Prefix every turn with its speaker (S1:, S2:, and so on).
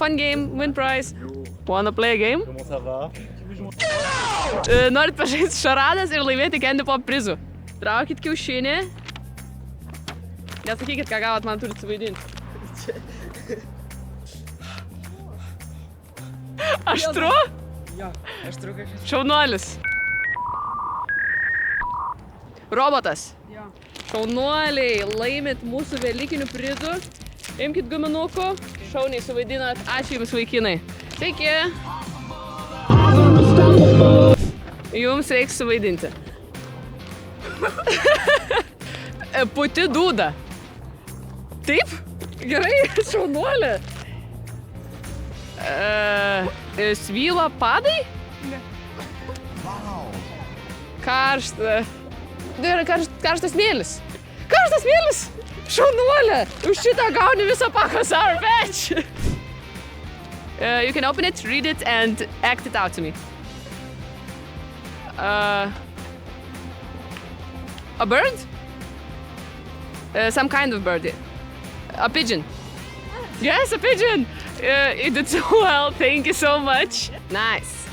S1: fun game, win prize. Wanna play a game?
S2: Comment ça va?
S1: Norit pažaisti šaradas ir laimėti Candy Pop prizų. Traukit kiaušinį. Nesakykit, ką gavot, man turit suvaidinti. Aštru?
S3: Jo, aštru kažkas.
S1: Šaunuolis. Robotas.
S3: Jo.
S1: Šaunuoliai, laimit mūsų velykinių prizų. Imkit guminukų. Šauniai suvaidinat. Ačiū jums, vaikinai. Sveiki. Jums reiks suvaidinti. Puti dūda. Taip? Gerai, šaunuolė. Svyla padai?
S3: Ne.
S1: Karšta. Tai yra karštas mėlis. Karštas mėlis! Šaunuolė! Už šitą gauni visą paką Sour Patch! You can open it, read it and act it out to me. A bird? Some kind of bird. A pigeon. Yes, a pigeon! You did so well, thank you so much. Nice.